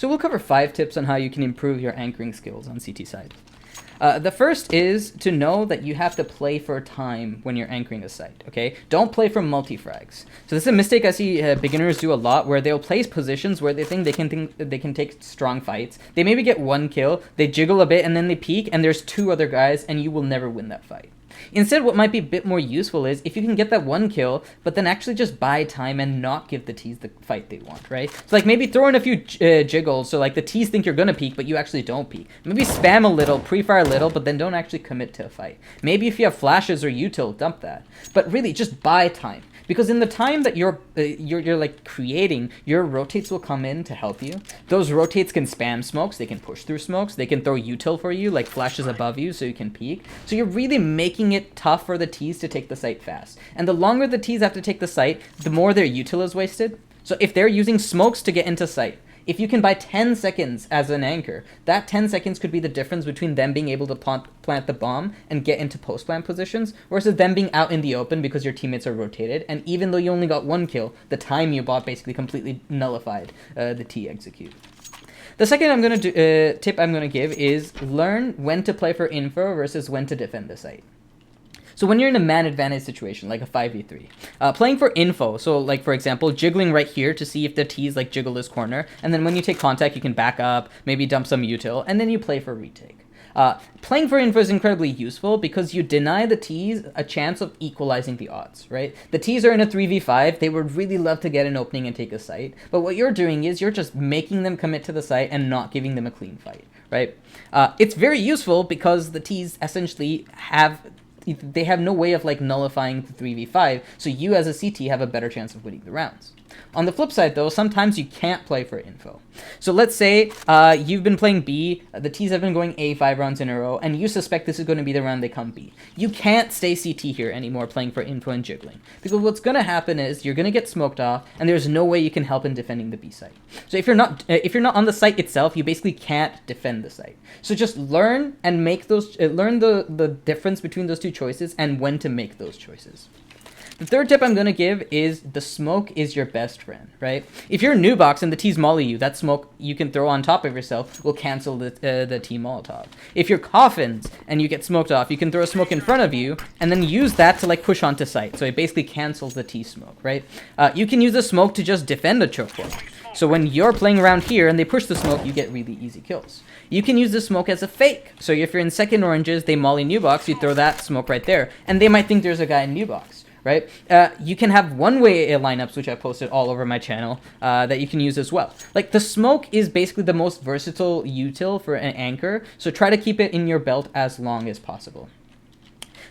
So we'll cover 5 tips on how you can improve your anchoring skills on CT side. The first is to know that you have to play for time when you're anchoring a site, okay? Don't play for multi-frags. So this is a mistake I see beginners do a lot, where they'll place positions where they think they can take strong fights. They maybe get 1 kill, they jiggle a bit, and then they peek, and there's 2 other guys, and you will never win that fight. Instead, what might be a bit more useful is if you can get that 1 kill, but then actually just buy time and not give the T's the fight they want, right? So like maybe throw in a few jiggles, so like the T's think you're gonna peek, but you actually don't peek. Maybe spam a little, pre-fire a little, but then don't actually commit to a fight. Maybe if you have flashes or util, dump that. But really, just buy time. Because in the time that you're like creating, your rotates will come in to help you. Those rotates can spam smokes, they can push through smokes, they can throw util for you, like flashes above you so you can peek. So you're really making it tough for the T's to take the site fast. And the longer the T's have to take the site, the more their util is wasted. So if they're using smokes to get into site, if you can buy 10 seconds as an anchor, that 10 seconds could be the difference between them being able to plant the bomb and get into post-plant positions, versus them being out in the open because your teammates are rotated, and even though you only got 1 kill, the time you bought basically completely nullified the T execute. The second tip I'm going to give is learn when to play for info versus when to defend the site. So when you're in a man advantage situation, like a 5v3, playing for info, so like for example, jiggling right here to see if the T's like jiggle this corner, and then when you take contact, you can back up, maybe dump some util, and then you play for retake. Playing for info is incredibly useful because you deny the T's a chance of equalizing the odds, right? The T's are in a 3v5, they would really love to get an opening and take a site, but what you're doing is you're just making them commit to the site and not giving them a clean fight, right? It's very useful because the T's essentially have no way of like nullifying the 3v5, so you as a CT have a better chance of winning the rounds. On the flip side though, sometimes you can't play for info. So let's say you've been playing B, the T's have been going A 5 rounds in a row, and you suspect this is going to be the round they come B. You can't stay CT here anymore playing for info and jiggling, because what's going to happen is you're going to get smoked off, and there's no way you can help in defending the B site. So if you're not on the site itself, you basically can't defend the site. So just learn and make those learn the difference between those two choices and when to make those choices. The third tip I'm going to give is the smoke is your best friend, right? If you're new box and the T's molly you, that smoke you can throw on top of yourself will cancel the T Molotov. If you're coffins and you get smoked off, you can throw a smoke in front of you and then use that to like push onto site. So it basically cancels the T smoke, right? You can use the smoke to just defend a choke point. So when you're playing around here and they push the smoke, you get really easy kills. You can use the smoke as a fake. So if you're in second oranges, they molly new box, you throw that smoke right there, and they might think there's a guy in new box. Right? You can have one-way lineups, which I posted all over my channel, that you can use as well. Like, the smoke is basically the most versatile util for an anchor, so try to keep it in your belt as long as possible.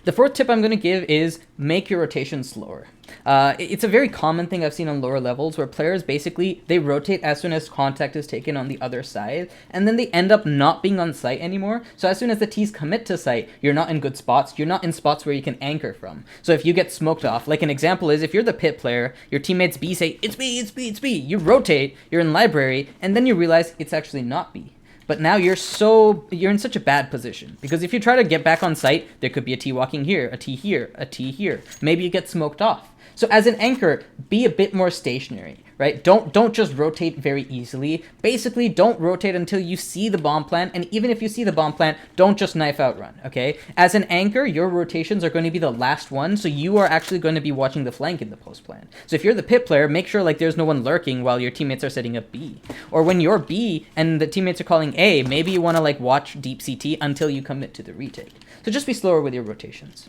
The fourth tip I'm going to give is make your rotation slower. It's a very common thing I've seen on lower levels where players basically, they rotate as soon as contact is taken on the other side, and then they end up not being on site anymore. So as soon as the T's commit to site, you're not in good spots. You're not in spots where you can anchor from. So if you get smoked off, like an example is if you're the pit player, your teammates B say, it's B, it's B, it's B. You rotate, you're in library, and then you realize it's actually not B. But now you're in such a bad position, because if you try to get back on site, there could be a T walking here, a T here, a T here. Maybe you get smoked off. So as an anchor, be a bit more stationary, right? Don't just rotate very easily. Basically, don't rotate until you see the bomb plant, and even if you see the bomb plant, don't just knife out run, okay? As an anchor, your rotations are going to be the last one, so you are actually going to be watching the flank in the post plant. So if you're the pit player, make sure like there's no one lurking while your teammates are setting up B. Or when you're B and the teammates are calling A, maybe you want to like watch deep CT until you commit to the retake. So just be slower with your rotations.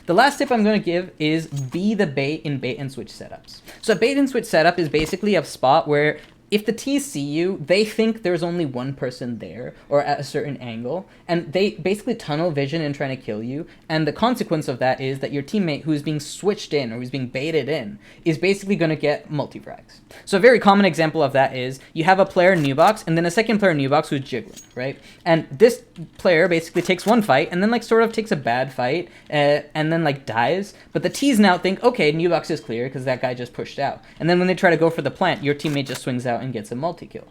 The last tip I'm going to give is be the bait in bait and switch setups. So a bait and switch setup is basically a spot where if the T's see you, they think there's only one person there or at a certain angle, and they basically tunnel vision in trying to kill you, and the consequence of that is that your teammate who's being switched in or who's being baited in is basically going to get multi-frags. So a very common example of that is you have a player new box and then a second player new box who's jiggling, right? And this player basically takes one fight and then like sort of takes a bad fight and then like dies, but the T's now think, okay, new box is clear because that guy just pushed out. And then when they try to go for the plant, your teammate just swings out and gets a multi-kill.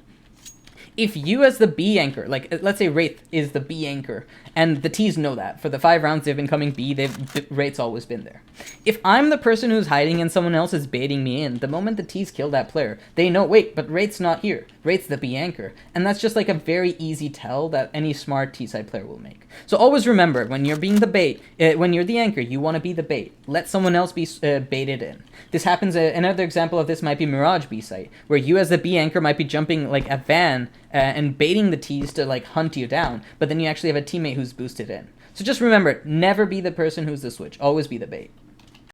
if you as the B anchor, like let's say Wraith is the B anchor, and the T's know that for the 5 rounds they've been coming B, Wraith's always been there. If I'm the person who's hiding and someone else is baiting me in, the moment the T's kill that player, they know, wait, but Wraith's not here. Wraith's the B anchor, and that's just like a very easy tell that any smart T side player will make. So always remember, when you're being the bait, when you're the anchor, you want to be the bait. Let someone else be baited in. This happens. Another example of this might be Mirage B site, where you as the B anchor might be jumping like a van and baiting the T's to like hunt you down, but then you actually have a teammate who's boosted in. So just remember, never be the person who's the switch. Always be the bait.